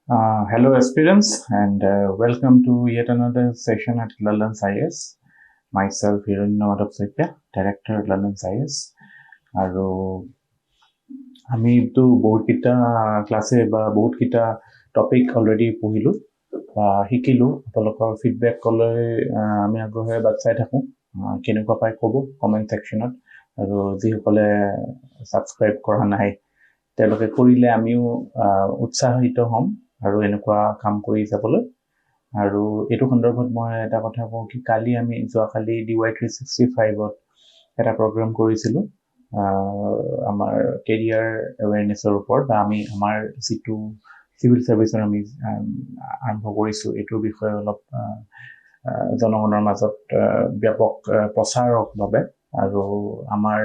Hello aspirants and welcome to yet another session at Lalans IAS. Myself Hiranyamadab Saitya, Director at Lalans IAS. আৰু আমিতো বহুতকেইটা ক্লাছে বা বহুতকেইটা topic already পঢ়িলোঁ বা শিকিলোঁ। আপোনালোকৰ ফিডবেকলৈ আমি আগ্ৰহেৰে বাট চাই থাকোঁ। কেনেকুৱা পাই ক'ব কমেণ্ট ছেকশ্যনত। আৰু যিসকলে ছাবস্ক্ৰাইব কৰা নাই তেওঁলোকে কৰিলে আমিও উৎসাহিত হ'ম আৰু এনেকুৱা কাম কৰি যাবলৈ। আৰু এইটো সন্দৰ্ভত মই এটা কথা কওঁ কি আমি যোৱাকালি DY365ত এটা প্ৰগ্ৰাম কৰিছিলোঁ আমাৰ কেৰিয়াৰ এৱেৰনেছৰ ওপৰত বা আমাৰ যিটো চিভিল ছাৰ্ভিচৰ আমি আৰম্ভ কৰিছোঁ এইটোৰ বিষয়ে অলপ জনগণৰ মাজত ব্যাপক প্ৰচাৰকভাৱে আৰু আমাৰ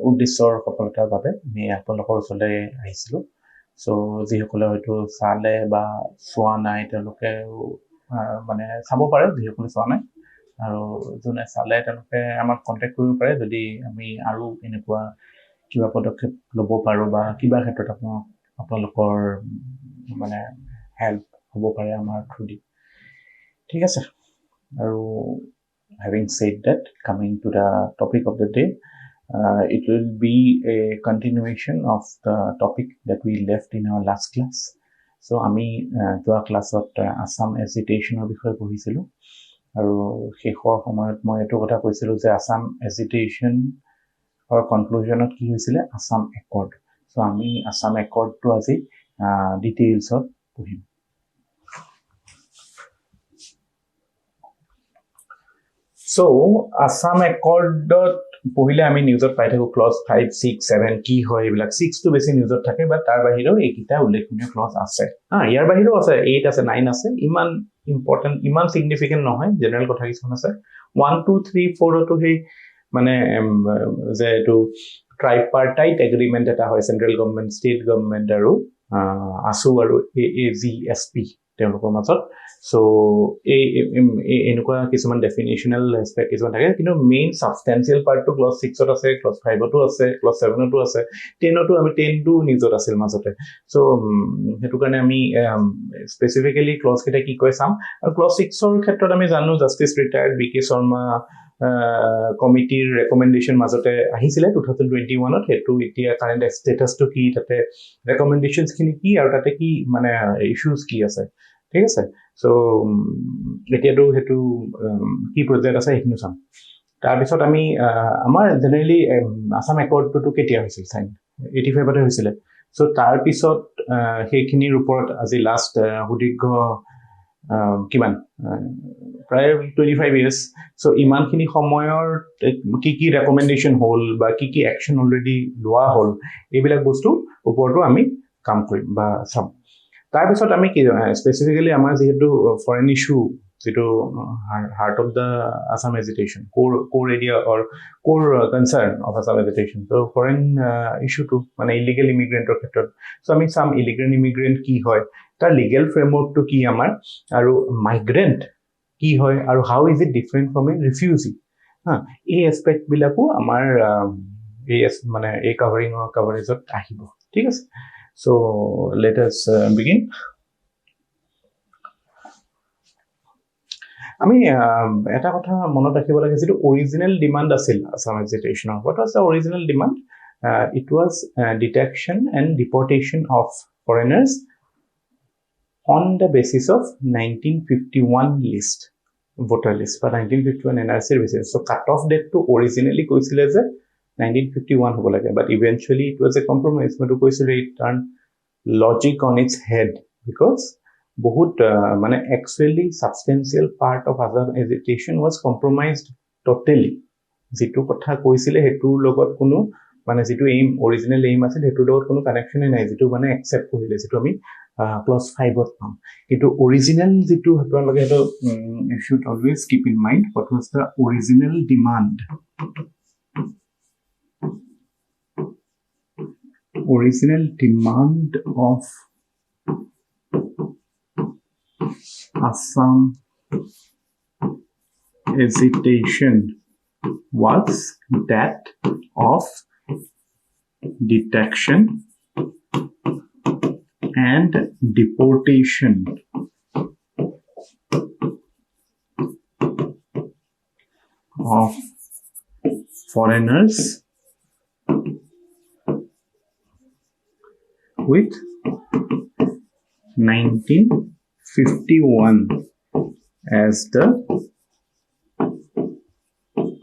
উদ্দেশ্যৰ সফলতাৰ বাবে আমি আপোনালোকৰ ওচৰলৈ আহিছিলোঁ। চ' যিসকলে হয়তো চালে বা চোৱা নাই তেওঁলোকেও মানে চাব পাৰে, যিসকলে চোৱা নাই। আৰু যোনে চালে তেওঁলোকে আমাক কণ্টেক্ট কৰিব পাৰে যদি আমি আৰু এনেকুৱা কিবা পদক্ষেপ ল'ব পাৰোঁ বা কিবা ক্ষেত্ৰত আপোনালোকৰ মানে হেল্প হ'ব পাৰে আমাৰ থ্ৰুদি। ঠিক আছে। আৰু having said that, coming to the topic of the day, it will be a continuation of the topic that we left in our last class. So আমি যোৱা ক্লাছত আসাম এজিটেশ্যনৰ বিষয়ে পঢ়িছিলোঁ আৰু শেষৰ সময়ত মই এইটো কথা কৈছিলোঁ যে আসাম এজিটেশ্যনৰ কনক্লুজনত কি হৈছিলে, আসাম একৰ্ড। চ' আমি আসাম একৰ্ডটো আজি ডিটেইলছত পঢ়িম। চ' আসাম একৰ্ডত পঢ়িলে আমি নিউজত পাই থাকোঁ ক্লজ 5, 6, 7 কি হয় এইবিলাক। 6টো বেছি নিউজত থাকে, বাট তাৰ বাহিৰেও এইকেইটা উল্লেখনীয় ক্লজ আছে। ইয়াৰ বাহিৰেও আছে, 8 আছে, 9 আছে, ইমান ইম্পৰ্টেণ্ট ইমান ছিগনিফিকেণ্ট নহয়, জেনেৰেল কথা কিছুমান আছে। 1, 2, 3, 4তো সেই মানে যে এইটো ট্ৰাইপাৰ্টাইট এগ্ৰিমেণ্ট এটা হয় চেণ্ট্ৰেল গভৰ্ণমেণ্ট, ষ্টেট গভৰ্ণমেণ্ট আৰু ASU আৰু AAGSP তেওঁলোকৰ মাজত। চ' এনেকুৱা কিছুমান ডেফিনেশ্যনেল এছপেক্ট কিছুমান থাকে, কিন্তু মেইন ছাবষ্টেঞ্চিয়েল পাৰ্টটো ক্লজ 6ত আছে, ক্লজ 5তো আছে, ক্লজ 7তো আছে, 10টো নিউজত আছিল মাজতে। চ' সেইটো কাৰণে আমি স্পেচিফিকেলি ক্লজ কেইটা কি কয় চাম। আৰু ক্লজ 6ৰ ক্ষেত্ৰত আমি জানো জাষ্টিছ ৰিটায়াৰ্ড BK শৰ্মা কমিটিৰ ৰেকমেণ্ডেশ্যন মাজতে আহিছিলে 2021ত। সেইটো এতিয়া কাৰেণ্ট ষ্টেটাছটো কি, তাতে ৰেকমেণ্ডেশ্যনছখিনি কি আৰু তাতে কি মানে ইছ্যুজ কি আছে। ঠিক আছে। চ' এতিয়াতো সেইটো কি প্ৰজেক্ট আছে সেইখিনি চাম। তাৰপিছত আমি আমাৰ জেনেৰেলি আসাম একৰ্ডটো কেতিয়া হৈছিল, চাইন 85তে হৈছিলে। চ' তাৰপিছত সেইখিনিৰ ওপৰত আজি লাষ্ট সুদীৰ্ঘ কিমান প্ৰায় 25 years। চ' ইমানখিনি সময়ৰ কি ৰেকমেণ্ডেশ্যন হ'ল বা কি একশ্যন অলৰেডি লোৱা হ'ল, এইবিলাক বস্তুৰ ওপৰতো আমি কাম কৰিম বা চাম। তাৰপিছত আমি কি স্পেচিফিকেলি আমাৰ যিহেতু ফৰেন ইছ্যু যিটো heart of the Assam agitation, core area or core concern of Assam agitation. ত' ফৰেন ইছ্যুটো মানে ইলিগেল ইমিগ্ৰেণ্টৰ ক্ষেত্ৰত। চ' আমি চাম ইলিগেল ইমিগ্ৰেণ্ট কি হয়, তাৰ লিগেল ফ্ৰেমৱৰ্কটো কি আমাৰ, আৰু মাইগ্ৰেণ্ট কি হয়, আৰু how is it different from a refugee. এই এছপেক্টবিলাকো আমাৰ মানে এই কভাৰেজত আহিব। ঠিক আছে। So let us begin. আমি এটা কথা মনত ৰাখিব লাগে, যিটো অৰিজিনেল ডিমাণ্ড আছিল আসাম এজিটেশ্যনৰ। What was the original demand? It was detection and deportation of foreigners on the basis of 1951 list, voter list বা 1951 NRCৰ basis. So cut off date to originally কৈছিলে যে 1951 হ'ব লাগে, but eventually it was a compromise. মইতো কৈছিলোঁ it turned logic on its head because বহুত মানে actually substantial part of Assam agitation was compromised totally. যিটো কথা কৈছিলে সেইটোৰ লগত কোনো মানে যিটো অৰিজিনেল এইম আছিল সেইটোৰ লগত কোনো কানেকশ্যনে নাই, যিটো মানে একচেপ্ট কৰিলে, যিটো আমি ক্লজ 5ত পাম। কিন্তু অৰিজিনেল যিটো আপোনালোকে সেইটো you should always keep in mind what was the original demand. Original demand of Assam agitation was that of detection and deportation of foreigners with 1951 as the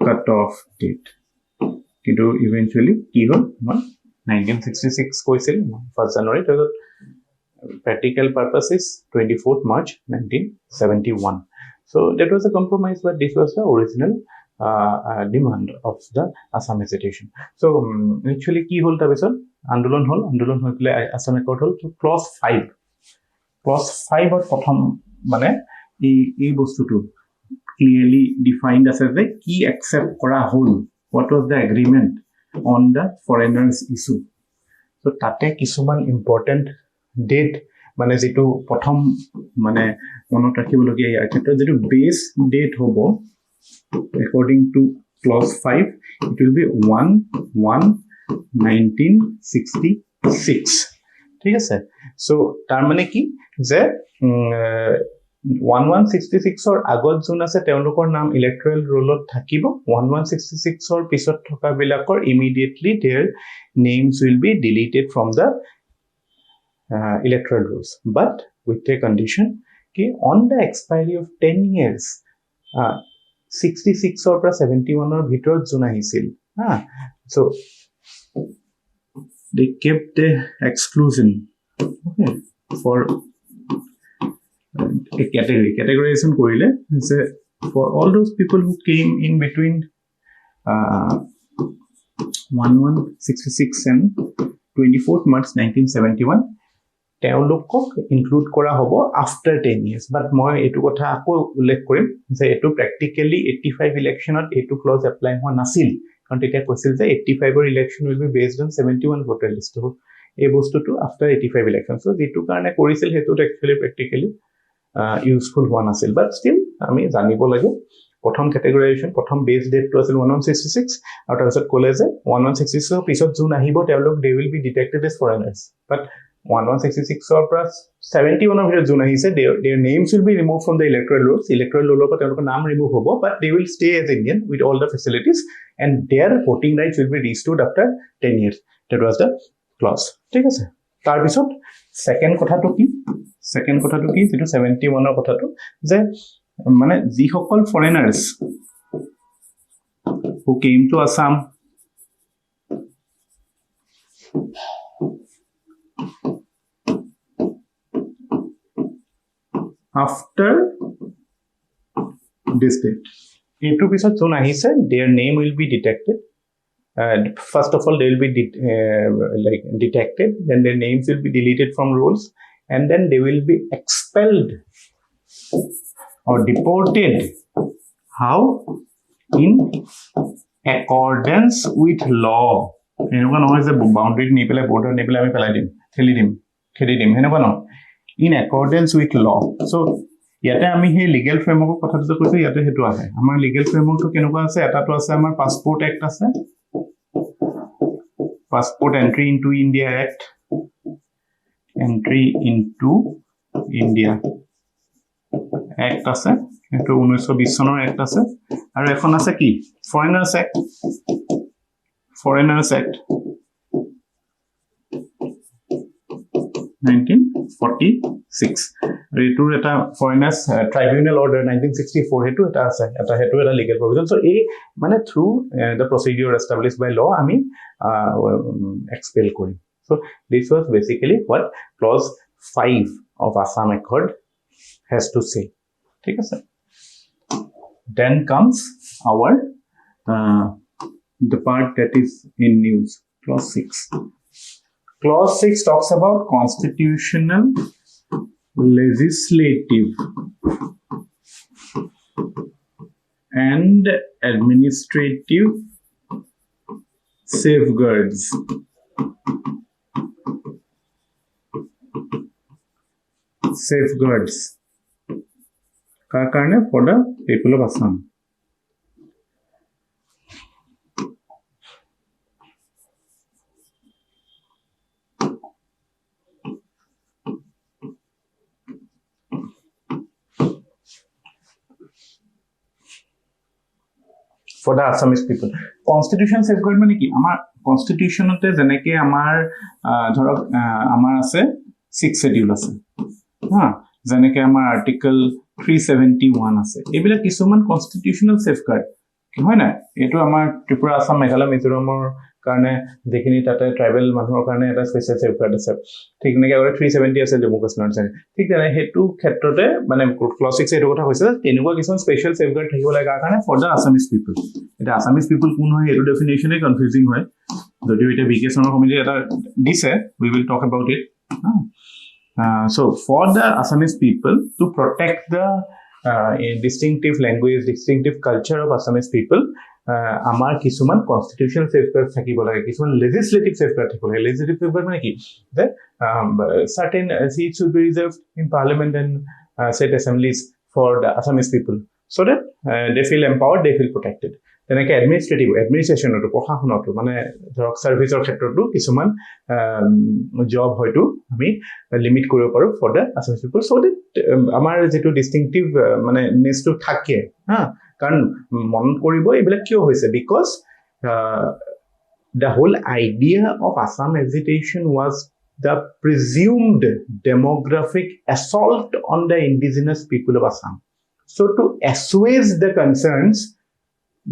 cutoff date. কিন্তু eventually কি হ'ল 1966 কৈছিল 1st January practical purpose is 24th March 1971. So that was a compromise, but this was the original demand of the Assam agitation. So actually কি হ'ল তাৰপিছত আন্দোলন হৈ পেলাই Assam Accord হ'ল to clause 5 ৰ প্ৰথম মানে এই বস্তুটো clearly defined as a key accept kora hol. What was the agreement on the foreigners issue? So tate kisuman important date mane jitu prothom mane monot rakhibologia yar khetre jitu base date hobo according to clause 5 it will be 1/1/1966 ঠিক আছে so tar mane ki je 1166 or আগত যোন আছে তেওঁলোকৰ নাম ইলেক্ট্ৰাল ৰোলত থাকিব 1166 or পিছত থকা বিলাকৰ immediately their names will be deleted from the electoral rolls but with a condition ki on the expiry of 10 years 66 or 71 or ভিতৰত যোন আহিছিল so they kept the exclusion okay for a categorization korile for all those people who came in between 1166 and 24th March 1971 তেওঁলোকক include কৰা হ'ব after 10 years but মই এটো কথা আকৌ উল্লেখ কৰিম যে এটো practically 85 electionত এটো clause apply হোৱা নাছিল কাৰণ তেতিয়া কৈছিল যে 85 ৰ election will be based on 71 voter list এই বস্তুটো after 85 election so যেটো কাৰণে কৰিছিল হেতু actually practically useful হোৱা নাছিল but still আমি জানিব লাগে প্ৰথম categorization প্ৰথম base date to আছিল 1166 আৰু তাৰপিছত ক'লে যে 1166 পিছত যোন আহিব তেওঁলোক they will be detected as foreigners but 1166 or plus 71 of যোন আহিছে their names will be removed from the electoral rolls পৰা তেওঁলোকৰ নাম remove হ'ব but they will stay as Indian with all the facilities and their voting rights will be restored after 10 years that was the clause ঠিক আছে তাৰ পিছত second কথাটো কি যেটো 71 ৰ কথাটো যে মানে যি সকল foreigners who came to Assam after this date into pisot zone ahise their name will be detected first of all they will be detected then their names will be deleted from rolls and then they will be expelled or deported how in accordance with law enuka nohoy je boundary ni pele border ni pele ami pelai dim khedi dim enuka no in accordance with law so yate ami he legal framework কথা যে কৈছো yate hetu ahe amar legal framework to kenuka ase eta to ase amar passport act ase passport entry into India act আছে এটো 1920 চনৰ act আছে আৰু এখন আছে কি foreigners act 1946 ৰিটুৰ এটা foreigners tribunal order 1964 হেতু এটা আছে হেতু এটা legal provision so এই মানে through the procedure established by law আমি expel কৰিম so this was basically what clause 5 of Assam Accord has to say ঠিক আছে then comes our the part that is in news clause 6 talks about constitutional legislative and administrative safeguards কাৰ কাৰণে for the people of Assam for the Assamese people. Constitution safeguard মানে কি আমাৰ কনস্টিটিউশনতে যেনেকে আমাৰ ধৰক আমাৰ আছে 6 schedule আছে হা যেনেকে আমাৰ আৰ্টিকল 371 আছে এইবিলাক কিছুমান কনস্টিটিউশনাল সেফগাৰ্ড হয় না এটো আমাৰ ত্ৰিপুৰা আসাম মেঘালয় মিজোৰামৰ কাৰণে যেখিনি তাতে ট্ৰাইবেল মানুহৰ কাৰণে এটা স্পেশাল সেফগাৰ্ড আছে ঠিক নেকি আৰু 370 আছে জম্মু কাশ্মীৰৰ আছে ঠিক তেনে হেতু ক্ষেত্ৰতে মানে ক্লজ 6 এটো কথা হৈছে তেনেকুৱা কিছুমান স্পেশাল সেফগাৰ্ড থাকিব লাগে কাৰণে ফৰ দা আসামিজ পিপল এটা আসামিজ পিপল কোন হয় এটো ডেফিনেশনে কনফিউজিং হয় যদিও এটা বিকেশনৰ কমিটি এটা দিছে we will talk about it so for the Assamese people to protect the distinctive language distinctive culture of Assamese people amar kisuman constitutional safeguards thakibo lage kisuman legislative safeguards thakibo lage legislative safeguard mane ki that certain seats should be reserved in parliament and state assemblies for the Assamese people so that they feel empowered they feel protected তেনেকে এডমিনিষ্ট্ৰেশ্যনটো প্ৰশাসনটো মানে ধৰক সাৰ্ভিসৰ ক্ষেত্ৰটো কিছুমান job হয়তো আমি limit কৰিব পাৰো for the Assamese people so that আমাৰ যেটো ডিস্টিংটিভ মানে নেছটো থাকে হা কাৰণ মন কৰিব এইবিলাক কিয় হৈছে because the whole idea of Assam agitation was the presumed demographic assault on the indigenous people of Assam so to assuage the concerns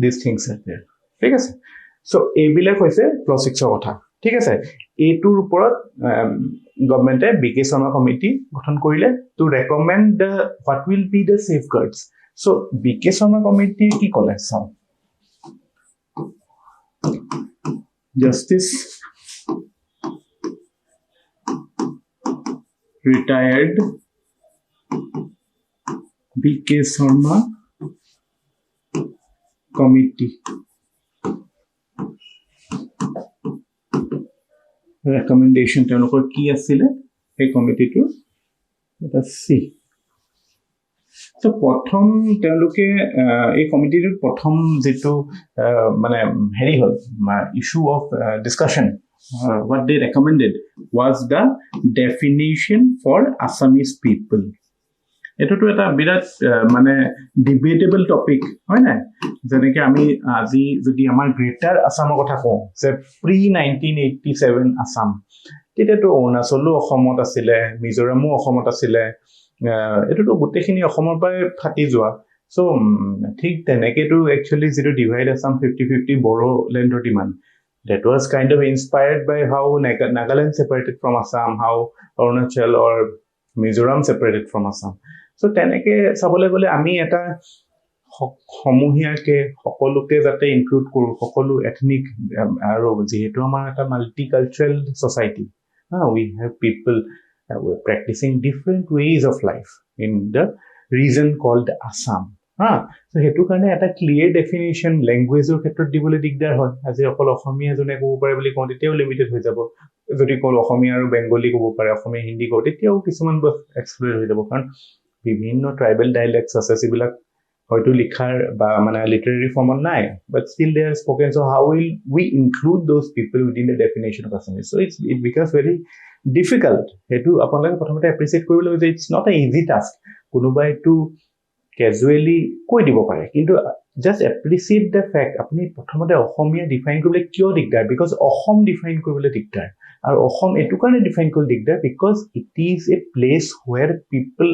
these things are there ঠিক আছে so এইবিলাক হৈছে ক্লজ 6 ৰ কথা ঠিক আছে এইটোৰ ওপৰত গভৰ্ণমেণ্টে বিকে শৰ্মা কমিটি গঠন কৰিলে to recommend the what will be the safeguards so বিকে শৰ্মা কমিটি কি ক'লে চাও জাস্টিস retired বিকে শৰ্মা committee recommendation তেওঁলোকৰ কি আছিল এই কমিটিটো এটা সি তো প্ৰথম তেওঁলোকে এই কমিটিৰ প্ৰথম যেটো মানে হেৰি হল issue of discussion what they recommended was the definition for Assamese people এটোটো এটা বিৰাট মানে ডিবেটেবল টপিক হয় না যেনেকে আমি আজি যদি আমাৰ গ্ৰেটাৰ আসামৰ কথা কওঁ যে প্ৰি 1987 আসাম তেতিয়াটো অৰুণাচলো অসমত আছিল মিজোৰামো অসমত আছিল এটোটো গোটেখিনি অসমৰ পৰা ফাটি যোৱা সো ঠিক তেনেকেটো একচুয়ালি যেটো ডিভাইড আসাম 50-50 বড়ো ল্যান্ডৰ demand that was kind of inspired by how Nagaland separated from Assam how Arunachal or Mizoram separated from Assam so তেনেকে চাবলৈ গলে আমি এটা সমূহীয়াকে সকলোকে যাতে ইনক্লুড কৰো সকলো এথনিক আৰু যেহেতু আমাৰ এটা মাল্টিকালচাৰাল society we have people practicing different ways of life in the region called Assam so হেতু কাৰণে এটা ক্লিয়াৰ ডেফিনিশন ল্যাঙ্গুৱেজৰ ক্ষেত্ৰত দিবলৈ দিগদাৰ হয় আজি অকল অসমীয়া জনে ক'ব পাৰে বুলি কওঁ তেতিয়াও লিমিটেড হৈ যাব যদি কোন অসমীয়া আৰু বেংগলী ক'ব পাৰে অসমীয়া হিন্দী কওঁ তেতিয়াও কিছুমান এক্সপ্লেইন হৈ যাব কাৰণ বিভিন্ন ট্ৰাইবেল ডায়ালেক্টস আছে যিবিলাক হয়তো লিখাৰ বা মানে লিটাৰেৰী ফৰ্মত নাই but still they are spoken so how will we include those people within the definition of Assamese so it becomes very difficult হেতু আপোনালোকে প্ৰথমতে এপ্ৰিচিয়েট কৰিব লাগিব যে it's not an easy task কোনোবাই to casually কৈ দিব পাৰে কিন্তু just appreciate the fact আপুনি প্ৰথমতে অসমীয়া ডিফাইন কৰিবলৈ কিয় দিগদাৰ because অসম ডিফাইন কৰিবলৈ দিগদাৰ আৰু অসম এটো কাৰণে ডিফাইন কৰিবলৈ দিগদাৰ because it is a place where people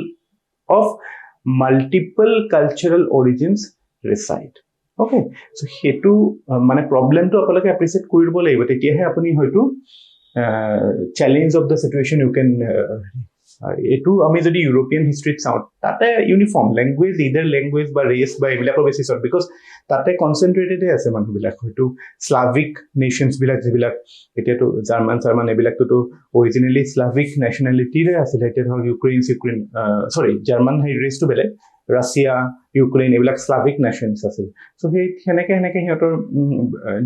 of multiple cultural origins reside okay so hetu mane problem to apalake appreciate koribo laibo tetiahe apuni hoytu challenge of the situation you can etu ami jodi European history sound tate uniform language either language ba race ba ebilakor basis because tate concentrated ase manu bilak hoytu Slavic nations bilak jibilak etia to German ebilak to originally Slavic nationality re asile etia dhor Ukraine sorry German race to bele Russia Ukraine ebilak Slavic nations asil so he heneke hiotor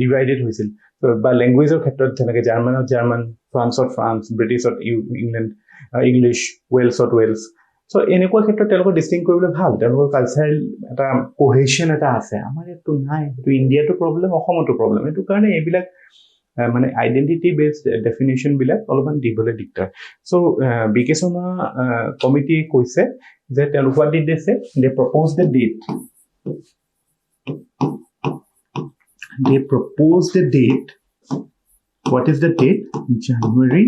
divided hoisil so ba language or khetrot jenake German France or France British or England English Wales or Wales so এনেকুৱা ক্ষেত্ৰত তেওঁলোকৰ distinct কৰিবলৈ ভাল তেওঁলোকৰ cultural এটা cohesion এটা আছে আমাৰ এটো নাই এটো ইন্ডিয়াটো প্ৰবলেম অসমতো প্ৰবলেম এটো কাৰণে এইবিলাক মানে আইডেন্টিটি বেসড ডেফিনিশন বিলাক অলপমান দিবলৈ দিগদাৰ সো বিকে শৰ্মা কমিটি কৈছে যে তেওঁলোকৰ দিছে they propose the date they proposed a date. What is the date? January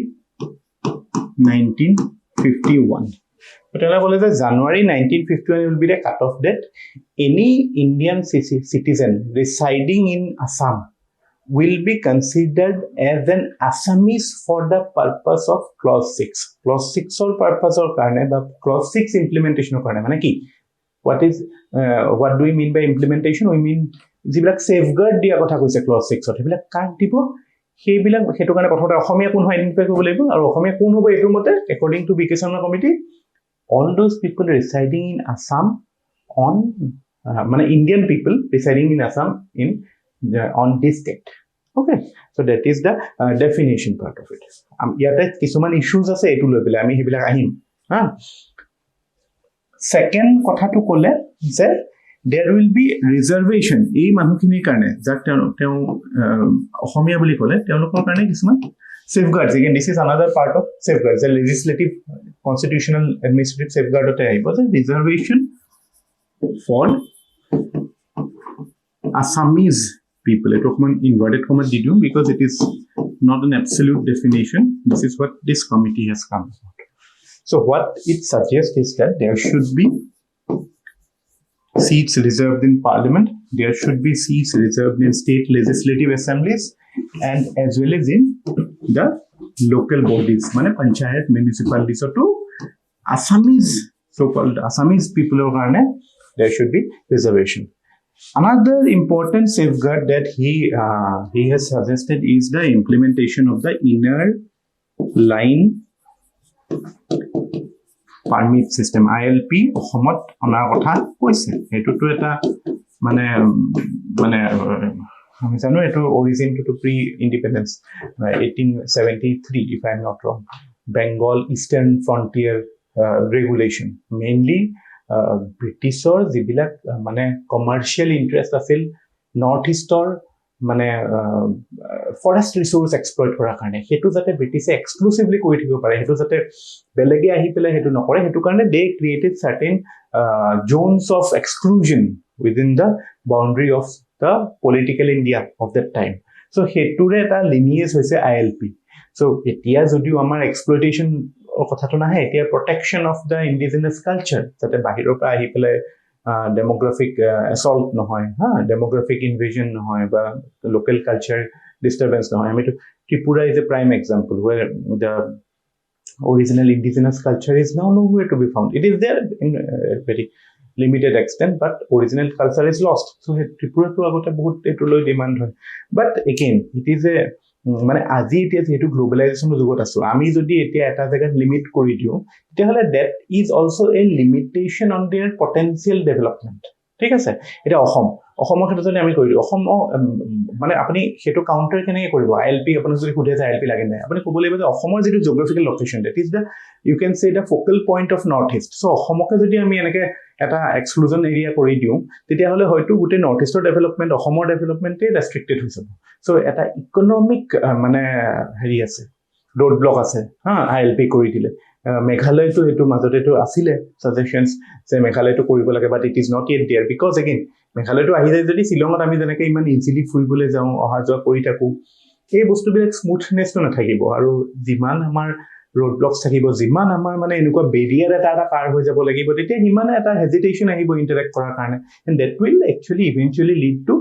1951. But January 1951 will be the cutoff date. Any Indian citizen residing in Assam will be considered as an Assamese for the purpose of clause 6. Clause 6 or purpose or karne, but clause 6 implementation or karne. Mane ki? What do we mean by implementation? We mean jibilak safeguard dia kotha koise clause 6 ot hebilak kak dibo সেইবিলাক হেতু কাৰণে প্ৰথমতে অসমীয়া কোন হয় identify কৰিব লাগিব আৰু অসমীয়া কোন হ'ব এটোৰ মতে according to Agitation committee all those people residing in Assam on Indian people residing in Assam on this date. Okay, so that is the definition part of it. Yate kisuman issues ase etu loi pele ami hebilak ahim ha. Second kotha to kole je there will be reservation ei manukhini karne jak teu ohomia boli kole teulokor karne kisuman safeguards. Again, this is another part of safeguards, the legislative, constitutional, administrative safeguard of the reservation for Assamese people. It was inverted comma did you because it is not an absolute definition. This is what this committee has come about. So what it suggests is that there should be seats reserved in parliament, there should be seats reserved in state legislative assemblies, and as well as in the local bodies, panchayat, municipalities, so to Assamese, so-called Assamese people of Ghana, there should be reservation. Another important safeguard that he has suggested is the implementation of the inner line permit system, ILP. অসমত অনাৰ কথা কৈছে এটোটো এটা আমি জানো এটো origin to pre-independence 1873 if I am not wrong, Bengal Eastern Frontier Regulation. Mainly Britishৰ যিবিলাক commercial interest আছিল North Eastৰ forest resource exploit কৰাৰ কাৰণে হেতু যাতে ব্ৰিটিছে এক্সক্লুসিভলি কৰি থাকিব পাৰে হেতু যাতে বেলেগে আহি পেলাই হেতু নকৰে হেতু কাৰণে they created certain zones of exclusion within the boundary of the political India of that time. So hetture eta lineage hoise ILP. So etia jodiu amar exploitation kotha to nahe etia protection of the indigenous culture jate bahiror pra ahi pelai demographic assault nohoy demographic invasion nohoy ba local culture disturbance nohoy. I mean Tripura is a prime example where the original indigenous culture is now nowhere to be found. It is there in very limited extent, but original culture is lost. So Tripura to agote bahut etu loi demand hoy. But again it is a আজি এতিয়া যেহেতু গ্লোবালাইজেশনৰ যুগত আছো আমি যদি এতিয়া এটা জায়গাত লিমিট কৰি দিও তেতিয়াহলে that is also a limitation on their potential development. ঠিক আছে এটা অসমৰ ক্ষেত্ৰত যদি আমি কৰি দিও অসম আপুনি হেতু কাউন্টাৰ কেনেকৈ কৰিব ILP আপুনি যদি খুদে যায় ILP লাগে নাই আপুনি ক'ব লাগিব যে অসমৰ যেটো জিওগ্ৰাফিক্যাল location that is the you can say the focal point of north east. So অসমকে যদি আমি এনেকে এটা এক্সক্লুজন এৰিয়া কৰি দিও তেতিয়াহলে হয়তো গুটে নৰ্থ ইষ্টৰ ডেভেলপমেন্ট অসমৰ ডেভেলপমেন্টে ৰেস্ট্ৰিক্টেড হৈ যাব. So এটা ইকোনমিক হেৰি আছে road block আছে ILP কৰি দিলে Meghalaya to hetu মাজতে to asile suggestions যে Meghalaya to কৰিব লাগে but it is not yet there because again Meghalaya to ahi যায় যদি শিলংত আমি যেনেকে ইমান ইজিলি ফুৰিবলৈ যাও অহা যোৱা কৰি থাকো এই বস্তুবিলাক স্মুথনেস তো নাথাকিব আৰু যিমান আমাৰ road blocks থাকিব যিমান আমাৰ এনেকুৱা বেৰিয়াৰ এটা পাৰ হৈ যাব লাগিব তেতিয়া হিমানে এটা হেজিটেশন আহিব ইন্টাৰেক্ট কৰাৰ কাৰণে and that will actually eventually lead to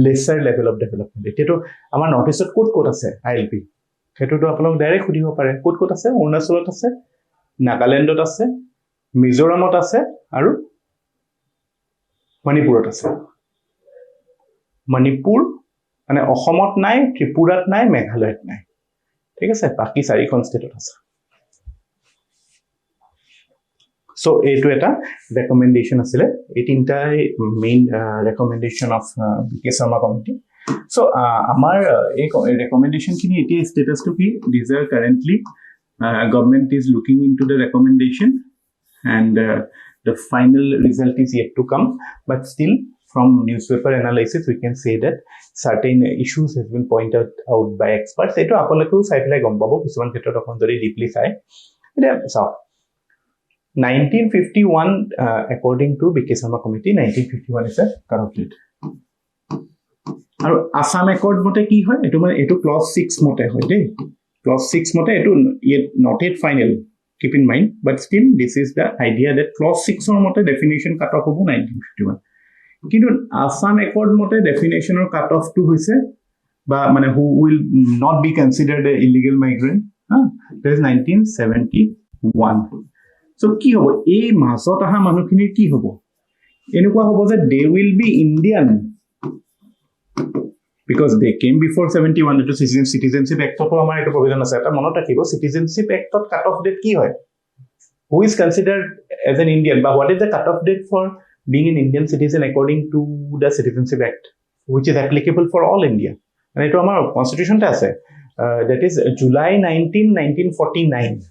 lesser level of development. এতিয়াতো আমাৰ নৰ্থ ইষ্টত ক'ত আছে ILP হেতুটো আপোনাক ডাইৰেক্ট খুদিব পাৰে ক'ত আছে অৰুণাচলত আছে নাগালেণ্ডত আছে মিজোৰামত আছে আৰু মণিপুৰত আছে. মণিপুৰ অসমত নাই ত্ৰিপুৰাত নাই মেঘালয়ত নাই ঠিক আছে বাকি চাৰিখন ষ্টেটত আছে. So etu eta recommendation asile ei tinta main recommendation of BK Sharma committee. So amar ei recommendation kini eti status to ki these are currently government is looking into the recommendation and the final result is yet to come, but still from newspaper analysis we can say that certain issues has been pointed out by experts. Eto apolako sai pelai gom pabo kisuman khetrot akon jori deeply sai eta so 1951 according to BK Sharma committee 1951 is a cutoff date. আৰু Assam accord মতে কি হয় এটো মানে এটো close 6 মতে হয় দেই ক্লজ 6 মতে এটো not yet final keep in mind but still this is the idea that clause 6 or mote definition cut off hobo 1951 kintu Assam accord mote definition or cut off to hoise ba mane who will not be considered a illegal migrant that is 1971 so ki hobo ei masot aha manukhini ki hobo enukwa hobo je they will be Indian because they came before 71 to citizenship act to amar eto provision ase eta monot rakhibo citizenship act tot cut off date ki hoy who is considered as an Indian but what is the cut off date for being an Indian citizen according to the citizenship act which is applicable for all India and eto amar constitution ta ase that is July 19 1949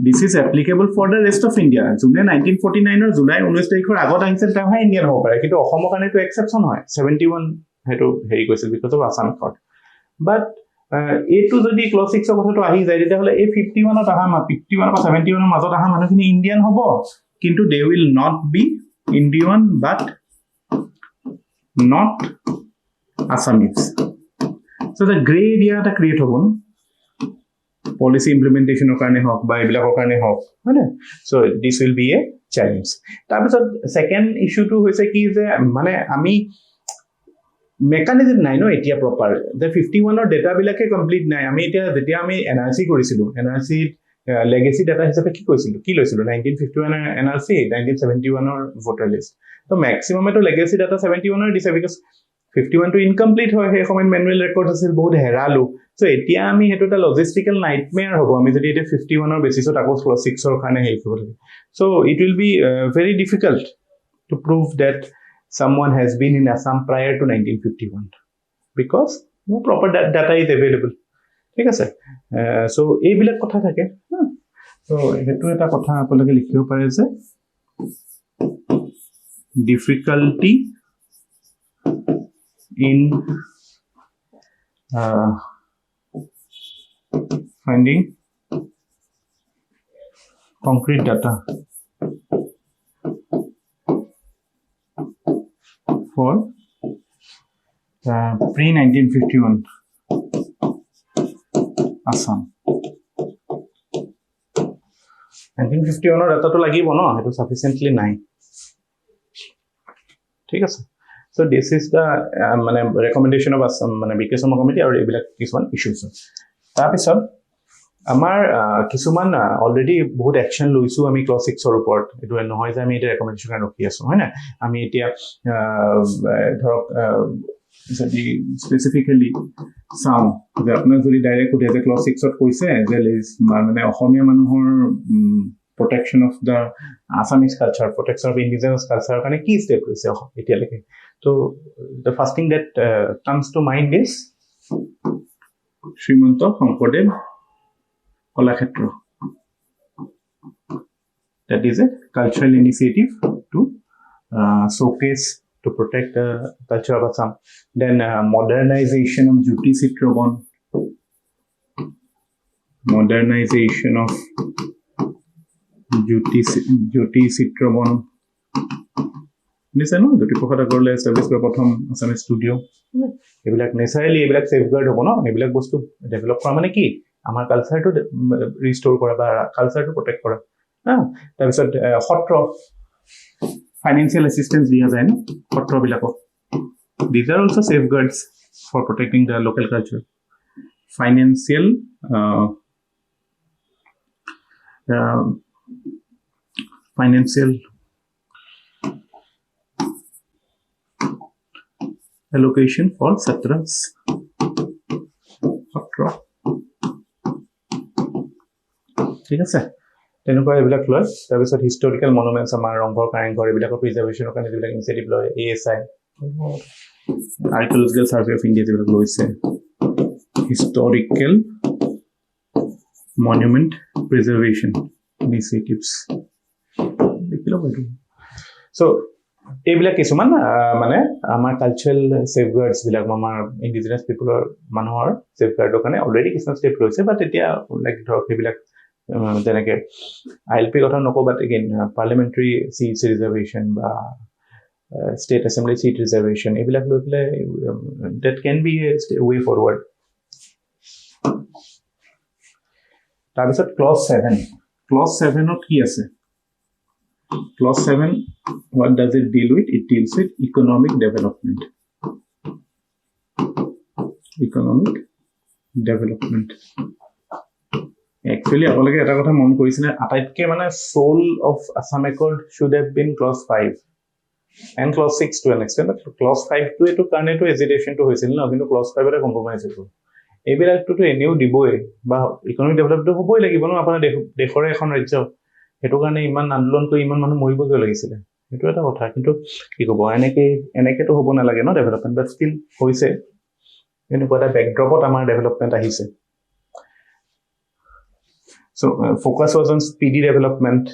this is applicable for the rest of India june 1949 or July 19 taৰিখৰ আগত আহিছিল তা হয় Indian হ'ব পাৰে কিন্তু অসমৰ কাৰণে তো এক্সেপচন হয় 71 হেটো হেৰি কৈছিল because of Assam court but এটো যদি ক্লজ 6 ৰ কথাটো আহি যায় তেতিয়া হলে এই 51 ত আহা 51 বা 71 ৰ মাজত আহা মানুহখিনি ইণ্ডিয়ান হ'ব কিন্তু they will not be Indian but not Assamese so the gray area ta create hobo policy implementation or karne hok ba ebilakor karne hok hone so this will be a challenge tabisot second issue to hoise ki je mane ami mechanism nai no etia proper the 51 or data bilake complete nai ami etia jetia ami NRC korisilu NRC legacy data hisabe ki koisilu ki loisilu 1951 NRC 1971 or voter list so maximum to legacy data 71 or dise because 51 to incomplete hoy he comment manual records asil bahut heralu so etia ami hetu ta logistical nightmare hobo ami jodi eta 51 or basis ot akos clause 6 or khane hei koru so it will be very difficult to prove that someone has been in Assam prior to 1951 because no proper data is available ঠিক আছে so ei bilak kotha thake so hetu eta kotha apolage likhibo pare je difficulty in finding concrete data for pre-1951 Assam 1951 or data to lagibo no eto sufficiently nai ঠিক আছে so this is the mane recommendation of Assam mane Bikesam committee or ebilak kisman issues ta pisot amar kisuman already bahut action loisu ami clause 6 or report etu nohoy je ami eta recommendation kan rokhi asu hoy na ami etia dhorok যদি specifically sound যে আপোনাৰ যদি direct উঠে যে close 6 ত কৈছে যে মানে অসমীয়া মানুহৰ protection of the Assamese culture protection of indigenous culture কাৰণে কি step লৈছে এতিয়া লৈকে so the first thing that comes to mind is Srimanta Sankardev Kalakshetra that is a cultural initiative to showcase to protect the culture of Assam then modernization of Jyoti Chitraban modernization of Jyoti Chitraban nisano Jyoti Prokhad Agrawal establish kora prothom Assamese studio ebilak necessarily ebilak safeguard hobo no ebilak bostu develop kora mane ki amar culture to restore kora ba culture to protect kora tar bisot khotro financial assistance diya jay no khotro bilako these are also safeguards for protecting the local culture financial allocation for satras khotro ঠিক আছে তেনেকুৱা এবিলাক লয় তাৰ পিছত historical মনুমেন্টছ আমাৰ ৰংঘৰ কাৰেংঘৰ এবিলাকৰ প্ৰিজাৰ্ভেশ্যনৰ কাৰণে যিবিলাক initiative লয় ASI archaeological survey of India যিবিলাক লৈছে হিষ্টৰিকেল মনুমেন্ট প্ৰিজাৰ্ভেশ্যন ইনিচিয়েটিভছ দেখিলো বাইটো সো এইবিলাক কিছুমান মানে আমাৰ কালচাৰেল সেফগাৰ্ডছ বিলাক আমাৰ ইন্ডিজিনাস পিপলৰ মানুহৰ সেফগাৰ্ডৰ কাৰণে অলৰেডি কিছু ষ্টেপ লৈছে বাট এতিয়া লাইক ধৰক এইবিলাক যেনেকে ILP কথা নকওঁ, but again parliamentary seats reservation বা state assembly seat reservation এইবিলাক লৈ পেলাই that can be a way forward. তাৰপিছত clause 7 clause 7 ত কি আছে? clause 7 what does it deal with? It deals with economic development. Actually আপোনালোকে এটা কথা মন কৰিছিলে, আটাইতকে মানে soul of Assam Accord should have been clause 5 and clause 6 to an extent, but clause 5 to এটো কাৰণেটো agitation to হৈছিল না, কিন্তু clause 5 এৰে compromise হৈছিল। এইবিলাকটো এনেও দিবই বা ইকোনমিক ডেভেলপমেন্ট হ'বই লাগিব ন, আপোনাৰ দেশৰে এখন ৰাজ্য, সেইটো কাৰণে ইমান আন্দোলন কৰি ইমান মানুহ মৰিব কিয় লাগিছিলে, সেইটো এটা কথা। কিন্তু কি ক'ব, এনেকেতো হ'ব নালাগে ন ডেভেলপমেন্ট, বাট ষ্টিল হৈছে। এনেকুৱা এটা বেকড্ৰপত আমাৰ ডেভেলপমেন্ট আহিছে। So focus was on speedy development.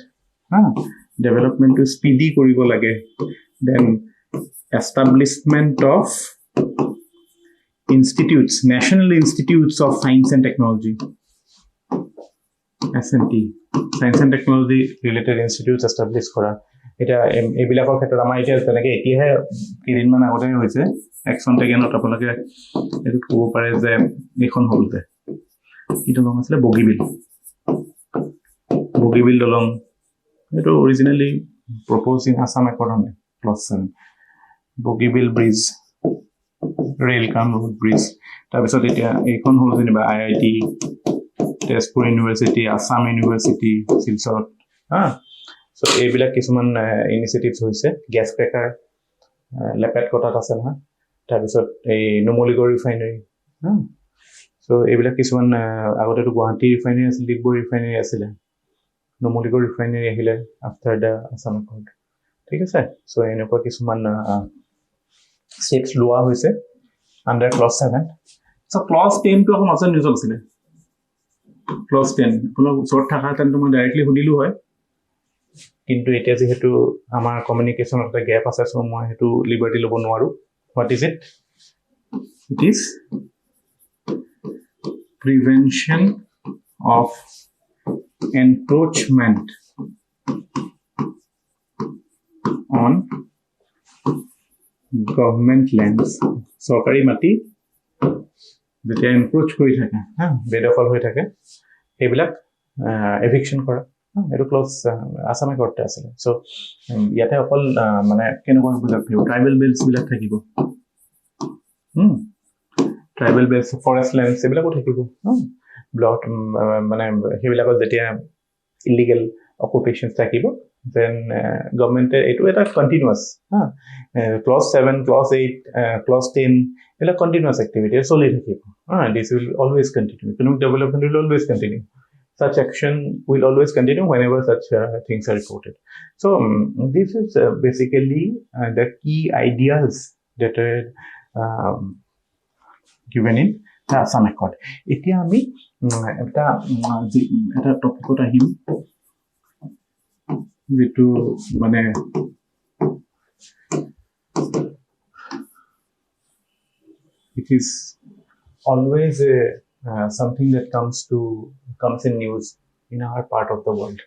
Development to speedy কৰিব লাগে। Then establishment of institutes, National Institutes of Science and Technology, SNT, Science and Technology Related Institutes establish কৰা। এটা এইবিলাকৰ ক্ষেত্ৰত আমাৰ এতিয়া তেনেকে এতিয়াহে কেইদিনমান আগতে হৈছে একচন টেকেনত। আপোনালোকে এইটো ক'ব পাৰে যে এইখন হ'ল যে কি দলং আছিলে, বগীবিল দলং, এইটো originally propose in Assam accord on clause 7। Bogibeel bridge, rail কাম ৰোড ব্ৰিজ। তাৰপিছত এতিয়া এইখন হ'ল যেনিবা IIT, Tezpur university, Assam university, শিলচৰত। চ' এইবিলাক কিছুমান ইনিচিয়েটিভছ হৈছে। গেছ ক্ৰেকাৰ লেপেট কটাত আছে নহয়। তাৰপিছত এই নুমলীগড় ৰিফাইনেৰী। চ' এইবিলাক কিছুমান আগতেতো গুৱাহাটী ৰিফাইনেৰী আছিল, ডিগবৈ ৰিফাইনেৰী আছিলে, নুমলীগড় ৰিফাইনেৰী আহিলে আফটাৰ দ্য আছাম একৰ্ড। ঠিক আছে। চ' এনেকুৱা কিছুমান ষ্টেপছ লোৱা হৈছে আণ্ডাৰ clause 7। চ' clause 10 টো আকৌ মাজত নিউজত আছিলে। clause 10 আপোনাৰ ওচৰত থকা তেন্তে মই ডাইৰেক্টলি সুধিলো হয়, কিন্তু এতিয়া যিহেতু আমাৰ কমিউনিকেশ্যনত এটা গেপ আছে, চ' মই সেইটো লিবাৰ্টি ল'ব নোৱাৰো। What is it? It is prevention of encroachment on government lands. চৰকাৰী মাটি যেতিয়া এনক্ৰোচ কৰি থাকে, বেদখল হৈ থাকে, সেইবিলাক এভিকশ্যন কৰা। এইটো ক্লজ আছাম একৰ্ডতে আছিলে। চ' ইয়াতে অকল মানে কেনেকুৱা বিলাক থাকিব, ট্ৰাইবেল বেল্টছ বিলাক থাকিব, ট্ৰাইবেল বেল্টছ, ফৰেষ্ট লেণ্ডছ এইবিলাকো থাকিব। ব্লক মানে সেইবিলাকত যেতিয়া ইলিগেল অকুপেশ্যনছ থাকিব, দেন গভৰ্ণমেণ্টে এইটো এটা কণ্টিনিউৱাছ clause 7, clause 8, clause 10 এইবিলাক কণ্টিনিউৱাছ এক্টিভিটি চলি থাকিব। This will always continue. Economic development will always continue. Such action will always continue whenever such things are reported. So this is basically the key ideas that are given in the Assam Accord. এতিয়া আমি এটা টপিকত আহিম যেটো মানে it is always something that comes in news in our part of the world.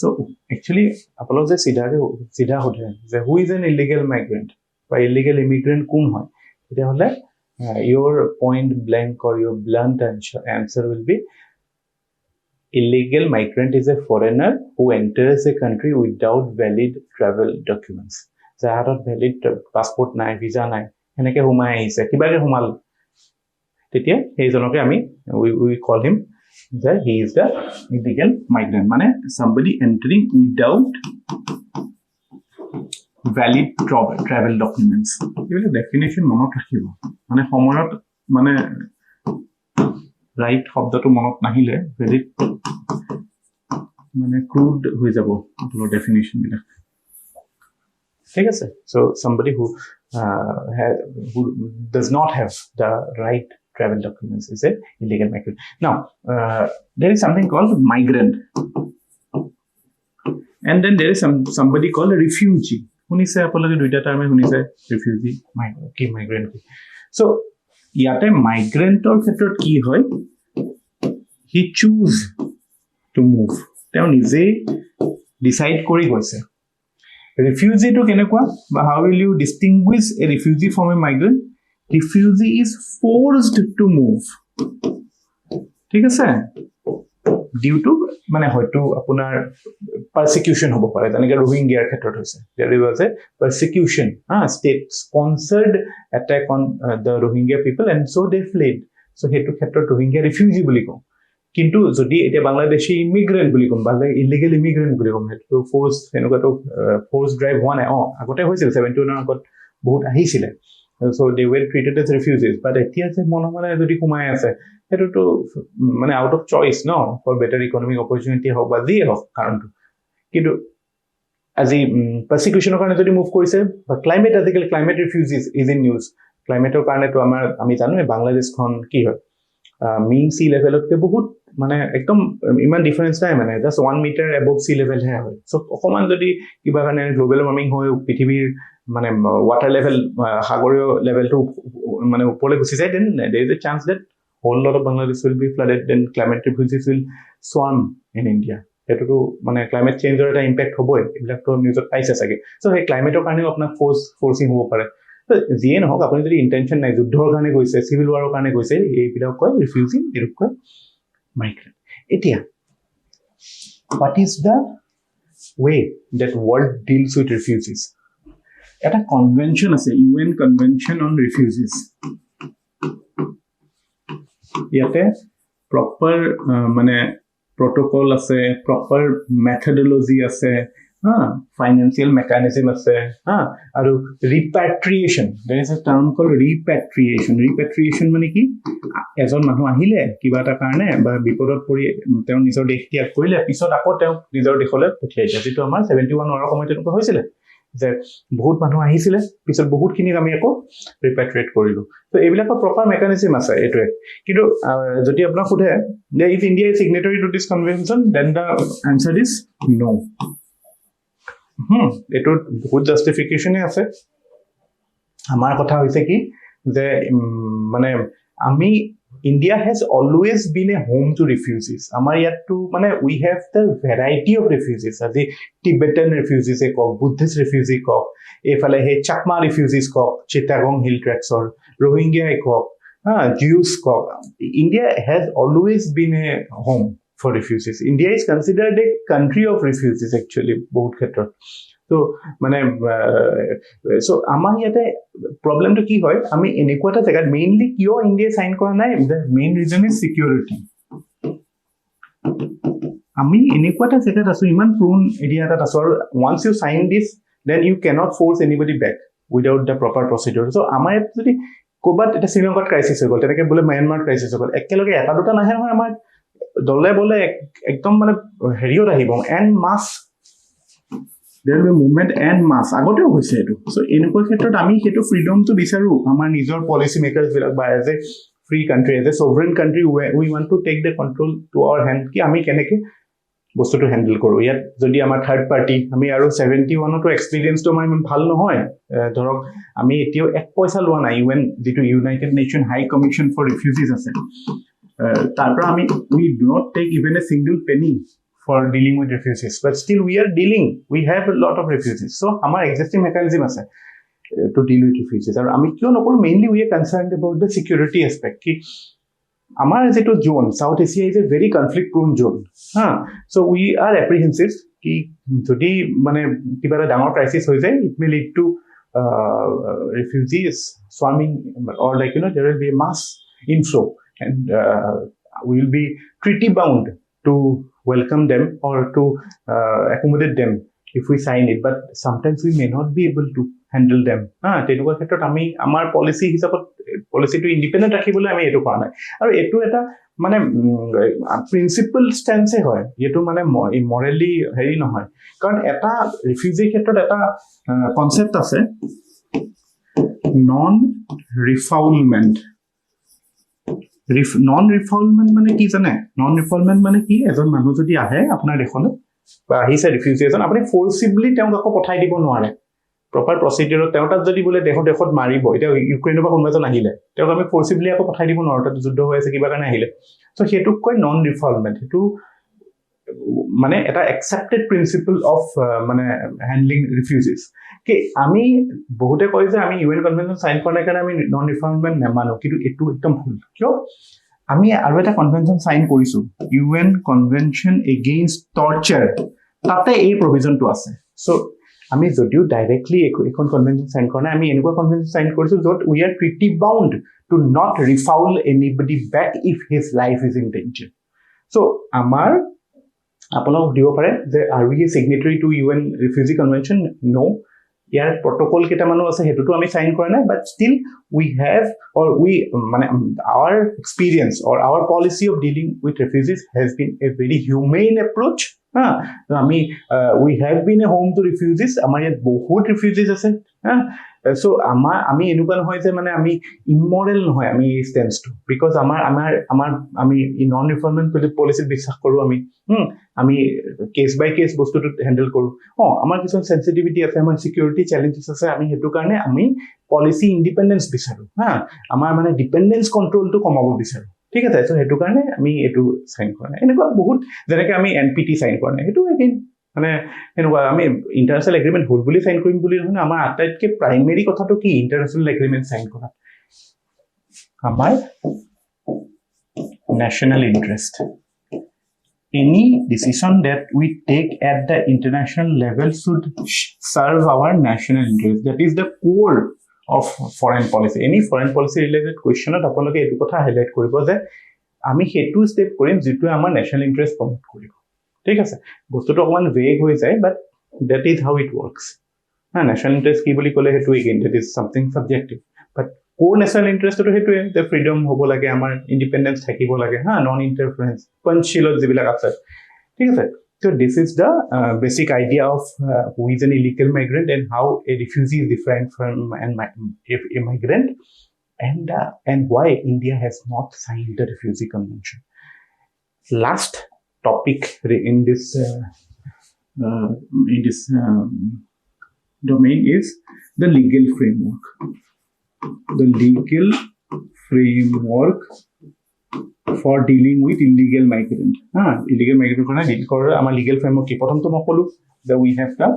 So actually আপোনালোক যে চিধা সোধে যে who is an illegal migrant বা illegal immigrant কোন হয়, তেতিয়াহ'লে your point blank or your blunt answer will be illegal migrant is a foreigner who enters a country without valid travel documents. যাৰ valid passport নাই, visa নাই, এনেকে সোমাই আহিছে, কিবাকে সোমাল, তেতিয়া সেইজনকে আমি we call him that he is the illegal migrant, মানে somebody entering without valid travel documents. এইবিলাক ডেফিনেশ্যন মনত ৰাখিব, মানে সময়ত মানে ৰাইট শব্দটো মনত নাহিলে ভেলিড মানে ক্ৰুড হৈ যাব আপোনাৰ ডেফিনেশ্যন বিলাক। ঠিক আছে। So somebody who does not have the right travel documents is a illegal migrant. Now there is something called migrant, and then there is somebody called a refugee. শুনিছে আপোনালোকে দুইটা টাৰ্মে শুনিছে, ৰিফিউজি, মাইগ্ৰেণ্ট। চ' ইয়াতে মাইগ্ৰেণ্টৰ ক্ষেত্ৰত কি হয়, he choose টু মুভ তেওঁ নিজেই ডিসাইড কৰি গৈছে refugee to kenekwa but how will you distinguish a refugee from a migrant refugee is forced to move ঠিক আছে due to মানে হয়তো আপোনাৰ persecution হ'ব পাৰে যেনেকৈ ৰোহিঙ্গিয়াৰ ক্ষেত্ৰত হৈছে there was a persecution state sponsored attack on the Rohingya people and so they fled so হেতু ক্ষেত্ৰত ৰোহিঙ্গিয়া refugee বুলি কওঁ কিন্তু যদি এটা বাংলাদেশী ইমিগ্ৰেন্ট বুলি কম বা ইলিগেল ইমিগ্ৰেন্ট বুলি কম হেতু ফোৰ্স এনেকুৱাটো ফোৰ্স ড্ৰাইভ হোৱা নাই আগতে হৈছিল 71 ৰ আগত বহুত আহিছিলে so they were treated as refugees but এতিয়া যে মনমনে যদি কুমাই আছে হেতুটো মানে আউট অফ চয়েস ন ফৰ বেটাৰ ইকোনমিক অপৰচুনিটি হ'ব বা যি হ'ব কাৰণটো কিন্তু আজি পাৰসিকিউশনৰ কাৰণে যদি মুভ কৰিছে বা ক্লাইমেট আজিকালি ক্লাইমেট ৰিফিউজিজ ইজ ইন নিউজ ক্লাইমেটৰ কাৰণে তো আমাৰ আমি জানো বাংলাদেশখন কি হয় mean sea level তে বহুত মানে একদম ইমান ডিফারেন্স নাই মানে just 1 metre above sea level হে হয় সো অকমান যদি কিবা কাৰণে গ্লোবাল ওয়াৰ্মিং হয় পৃথিৱীৰ মানে ওয়াটাৰ লেভেল সাগৰীয় লেভেলটো মানে ওপৰলৈ গুচি যায় then there is a chance that whole lot of Bangladesh will be flooded then climate refugees will swarm in India এটোটো মানে ক্লাইমেট চেঞ্জৰ এটা ইম্প্যাক্ট হ'বই এবিলাকটো নিউজত পাইছে চাগে সো সেই ক্লাইমেটৰ কাৰণে আপোনাক ফোৰ্সিং হ'ব পাৰে যিয়ে নহওক আপুনি যদি ইন্টেনশন নাই যুদ্ধৰ কাৰণে গৈছে সিভিল ওয়াৰৰ কাৰণে গৈছে এইবিলাক কয় ৰিফিউজি এটোক কয় migrant etia what is the way that world deals with refugees eta convention ase UN convention on refugees yate proper mane protocol ase proper methodology ase financial mechanism ase aru repatriation there is a term called repatriation mane ki এজন মানুহ আহিলে কিবা এটা কাৰণে বা বিপদত পৰি তেওঁ নিজৰ দেশ ত্যাগ কৰিলে পিছত আকৌ তেওঁ নিজৰ দেশলৈ পঠিয়াইছে যেটো আমাৰ 71 ৰ সময়ত এনেকুৱা হৈছিল যে বহুত মানুহ আহিছিল পিছত বহুতখিনি আমি আকৌ ৰিপেট্ৰিয়েট কৰিলো তো এইবিলাকৰ প্ৰপাৰ মেকানিজম আছে এটোৱে কিন্তু যদি আপোনাক সোধে যে if India is signatory to this convention then the answer is no এটো বহুত জাস্টিফিকেশনে আছে আমাৰ কথা হৈছে কি যে মানে আমি India has always been a home to refugees. Amar yattu mane we have the variety of refugees. As the Tibetan refugees kok, Buddhist refugees kok, efale he Chakma refugees kok, Chittagong hill tracks or Rohingya kok, Jews kok. India has always been a home for refugees. India is considered a country of refugees actually bahut khetrot. So মানে so আমাৰ ইয়াতে প্ৰবলেমটো কি হয় আমি এনেকুৱাটা জায়গাত mainly কিয় India sign কৰা নাই the main reason is security আমি এনেকুৱাটা জায়গাত আছো ইমান prone এৰিয়াত আছো আৰু once you sign this then you cannot force anybody back without the proper procedure so আমাৰ যদি কোবাত এটা শ্ৰীলংকাত ক্ৰাইসিস হৈ গল তেনেকে বলে মায়ানমাৰ ক্ৰাইসিস হৈ গল একেলগে এটা দুটা নাহে নহয় আমাৰ দলে বলে একদম মানে হেৰিয়ত আহিব and mass there will be movement and mass আগতেও হৈছে এটো সো এনেকুৱা ক্ষেত্ৰত আমি হেতু ফ্ৰীডম টু বিচাৰো আমাৰ নিজৰ পলিসি মেকাৰস বিলাক বা as a free country as a sovereign country we want to take the control to our hand কি আমি কেনেকে বস্তুটো হ্যান্ডেল কৰো ইয়াত যদি আমাৰ থাৰ্ড পাৰ্টি আমি আৰু 71 টো এক্সপেৰিয়েন্সটো আমাৰ ইমান ভাল নহয় ধৰক আমি এতিয়াও এক পয়সা লোৱা নাই UN যেটো United Nation High Commission for Refugees আছে তাৰপৰা আমি we do not take even a single penny for dealing with refugees but still we are dealing we have a lot of refugees so our existing mechanism ase to deal with refugees and ami kyo nokol mainly we are concerned about the security aspect ki amar jeto zone South Asia is a very conflict prone zone so we are apprehensive ki jodi mane kibara dangor crisis hoy jay it may lead to refugees swarming or like there will be a mass inflow and we will be treaty bound to welcome them or to accommodate them if we sign it but sometimes we may not be able to handle them তেনুৱা ক্ষেত্ৰত আমি আমাৰ policy হিচাপত পলিসিটো independent ৰাখিবলৈ আমি এটো কৰা নাই আৰু এটো এটা মানে প্ৰিন্সিপল ষ্টেন্সে হয় এটো মানে মৰেলি হেৰি নহয় কাৰণ এটা ৰিফিউজি ক্ষেত্ৰত এটা কনসেপ্ট আছে নন ৰিফাউলমেন্ট non refoulement মানে কি জানে non refoulement মানে কি এজন মানুহ যদি আহে আপোনাৰ দেখলে বা আহিছে ৰিফিউজি এজন আপুনি ফোৰ্সিবলি তেওঁক আকৌ পঠাই দিব নোৱাৰে প্ৰপাৰ প্ৰসিডিউৰত তেওঁক যদি বলে দেশত মাৰিব এটা ইউক্ৰেইনৰ পৰা কোনোবাজন আহিলে তেওঁক আমি ফোৰ্সিবলি আকৌ পঠাই দিব নোৱাৰো তাত যুদ্ধ হৈ আছে কিবা কাৰণে আহিলে সো হেতুক কয় নন ৰিফাউলমেন্ট হেতু মানে এটা accepted principle of মানে handling refugees কি আমি বহুতে কয় যে আমি UN কনভেনশন সাইন কৰা নাই কাৰণে আমি নন ৰিফাউণ্ডমেণ্ট নেমানো কিন্তু এটো একদম ভুল কিয় আমি আৰু এটা কনভেনশন সাইন কৰিছো UN কনভেনশন এগেইনষ্ট টৰ্চাৰ তাতে এই প্ৰভিজনটো আছে সো আমি যদিও ডাইৰেক্টলি এখন কনভেনশন সাইন কৰা নাই আমি এনেকুৱা কনভেনশন সাইন কৰিছো যত we are treaty bound to not refoul anybody back if his life is in danger so আমাৰ আপোনাক দিব পাৰে যে are we a signatory to UN refugee convention no year protocol কেটা মানুহ আছে হেতুটো আমি সাইন কৰা নাই but still we have or we মানে our experience or our policy of dealing with refugees has been a very humane approach আমি we have been a home to refugees আমাৰ ইয়াত বহুত refugees আছে so আমি এনেকুৱা নহয় যে মানে আমি immoral নহয় আমি stance to because আমাৰ আমি non refoulement policy বিশ্বাস কৰো আমি কেস বাই কেস বস্তুটো হ্যান্ডেল কৰো আমাৰ কিছু সেনসিটিভিটি আছে আমাৰ সিকিউৰিটি চ্যালেঞ্জেস আছে আমি হেতু কাৰণে আমি পলিসি ইন্ডিপেন্ডেন্স বিচাৰো আমাৰ মানে ডিপেন্ডেন্স কন্ট্ৰোলটো কমাব বিচাৰো ঠিক আছে সো হেতু কাৰণে আমি এটো সাইন কৰা নাই এনেকুৱা বহুত যেনেকৈ আমি এনপিটি সাইন কৰা নাই হেতু এগেইন মানে এনেকুৱা আমি ইন্টাৰনেশ্যনেল এগ্ৰিমেন্ট হল বুলি সাইন কৰিম বুলি নহয় আমাৰ আটাইতকৈ প্ৰাইমেৰী কথাটো কি ইন্টাৰনেশ্যনেল এগ্ৰিমেন্ট সাইন কৰা আমাৰ national interest any decision that we take at the international level should serve our national interest that is the core of foreign policy any foreign policy related question at আপোনালোকে এটো কথা highlight কৰিব যে আমি হেতু step কৰিম যেটো আমাৰ ন্যাশনাল ইন্টাৰেস্ট প্ৰমোট কৰিব ঠিক আছে বস্তুটো অকমান ভেগ হৈ যায় but that is how it works national interest কি বুলি ক'লে হেতু again that is something subjective but core national interest to হেতুৱে the freedom হ'ব লাগে আমাৰ independence থাকিব লাগে non interference পঞ্চিলত যিবিলাক আছে ঠিক আছে so this is the basic idea of who is an illegal migrant and how a refugee is different from a migrant and why India has not signed the refugee convention last topic in this domain is the legal framework for dealing with illegal migrant illegal migrant kana deal kora amar legal framework ki prothom to ma kolu that we have the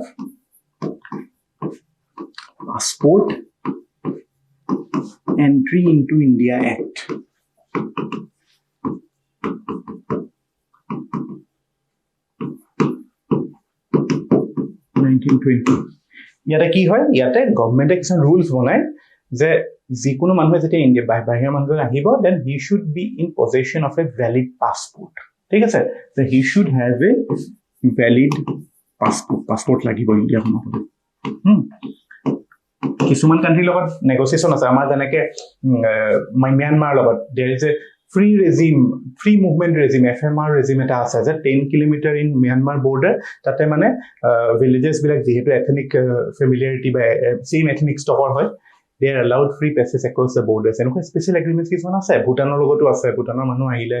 passport entry into India act 1920 ইয়াতে কি হয় ইয়াতে গভর্নমেন্টে কিছু rules বনায় যে যিকোনো মানুহে যেতিয়া ইন্ডিয়া বাহিৰৰ মানুহ আহিব then he should be in possession of a valid passport ঠিক আছে so he should have a valid passport লাগিব ইন্ডিয়া খনলৈ কিছুমান কান্ট্ৰি লগত নেগোসিয়েশন আছে আমাৰ যেনেকৈ ম্যানমাৰ লগত there is a free movement regime FMR regime এটা আছে যে 10 কিলোমিটাৰ ইন ম্যানমাৰ বৰ্ডাৰ তাতে মানে ভিলেজেস বিলাক যেহেতু এথনিক ফেমিলিয়াৰিটি বা সেম এথনিক ষ্টকৰ হয় they are allowed free passage across the borders and special agreements কিছুমান আছে ভুটানৰ লগতো আছে ভুটানৰ মানুহ আহিলে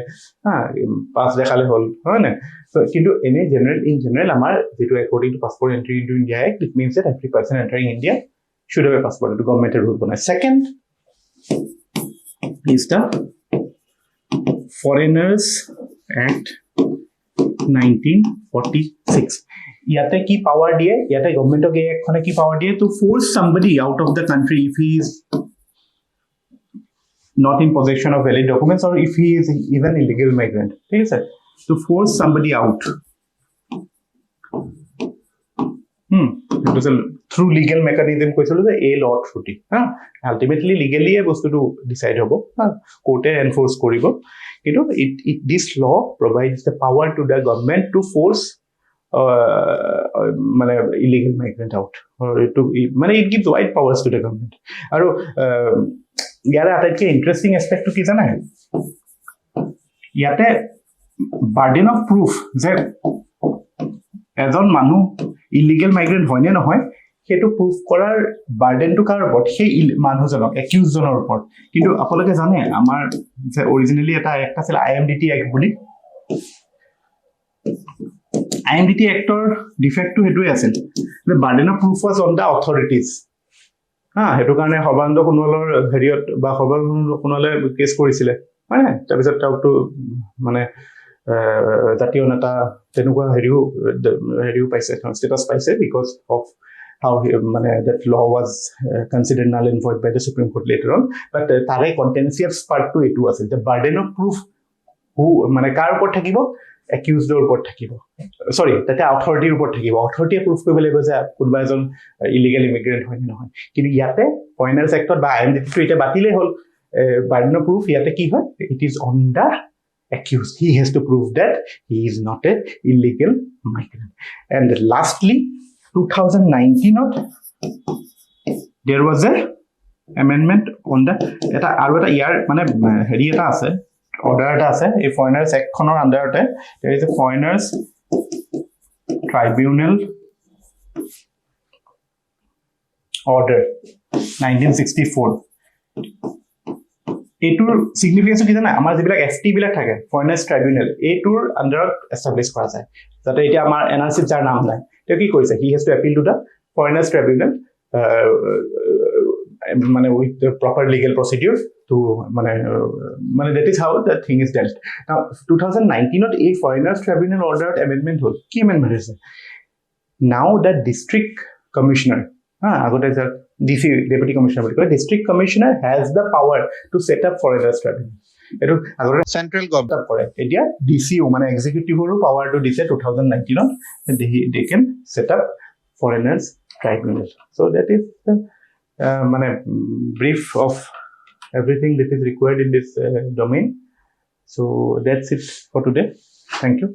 পাস দেখালে হল হয় না so কিন্তু এনে in general আমাৰ যেটো according to passport entry into India act it means that every person entering India should have a passport to government rule bana second is the Foreigners Act 1946 ইয়াতে কি power দিয়ে ইয়াতে গভৰ্নমেন্টক এখনে কি পাৱাৰ দিয়ে to force somebody out of the country if he is not in possession of valid documents or if he is even illegal migrant ঠিক আছে to force somebody out it was a through legal mechanism কৈছিল যে a law through ultimately legally এ বস্তুটো decide হ'ব কোৰ্টে এনফোৰ্স কৰিব কিন্তু this law provides the power to the government to force মানে illegal migrant out or to মানে it gives wide powers to the government আৰু ইয়াৰ আটাইতকৈ ইন্টাৰেষ্টিং এস্পেক্টটো কি জানা ইয়াতে burden of proof যে এজন মানুহ ইলিগেল মাইগ্ৰেন্ট হয় নে নহয় হেতু প্ৰুফ কৰাৰ বাৰ্ডেনটো কাৰ ওপৰত সেই মানুহজনক একিউজ জনৰ ওপৰত কিন্তু আপোনালোকে জানে আমাৰ যে অৰিজিনালি এটা এক্ট আছিল IMDT এক্ট বুলি IMDT এক্টৰ ডিফেক্টটো হেতুই আছিল যে burden of proof was on the authorities হেতু কাৰণে সৰ্বানন্দ সোণোৱালৰ হেৰিয়ত বা সৰ্বানন্দ সোণোৱালে কেছ কৰিছিলে মানে তাৰপিছত তাকটো মানে জাতীয় নেতা তেনেকুৱা হেৰিও পাইছে ষ্টেটাছ পাইছে বিকজ অফ how মানে that law was considered null and void by the Supreme Court later on but তাৰে contentious part to এইটো আছে the burden of proof who মানে কাৰ ওপৰত থাকিব accused ৰ ওপৰত থাকিব sorry তাতে authority ওপৰত থাকিব authority proof কৰিব লাগিব যে কোনোবা এজন illegal immigrant হয় নে নহয় কিন্তু ইয়াতে foreigners act বা IMDT টো এটা বাতিলে হল burden of proof ইয়াতে কি হয় it is on the accused he has to prove that he is not a illegal migrant and lastly 2019 there was a amendment on the eta aru eta year mane heri eta ase order eta ase a foreigners act khonor under te there is a foreigners tribunal order 1964 এটোৰ significance কি জানা আমাৰ যিবিলাক FT বিলাক থাকে ফৰেনাৰ্স ট্ৰাইব্যুনেল এটোৰ আন্ডাৰত establish কৰা যায় যাতে এটা আমাৰ এনআৰসি যাৰ নাম নাই তে কি কৰিছে he has to appeal to the foreigners tribunal মানে with the proper legal procedure to মানে that is how the thing is dealt now 2019 ত এই ফৰেনাৰ্স ট্ৰাইব্যুনেল অৰ্ডাৰত এমেন্ডমেন্ট হ'ল কি এমেন্ডমেন্ট হৈছে now the district commissioner আগতে যে DC deputy commissioner বুলি কয় district commissioner has the power to set up foreigners tribunal এটো আগতে central government কৰে এতিয়া DCO মানে executive power to দিছে 2019 ত they can set up foreigners tribunal so that is the মানে brief of everything that is required in this domain so that's it for today thank you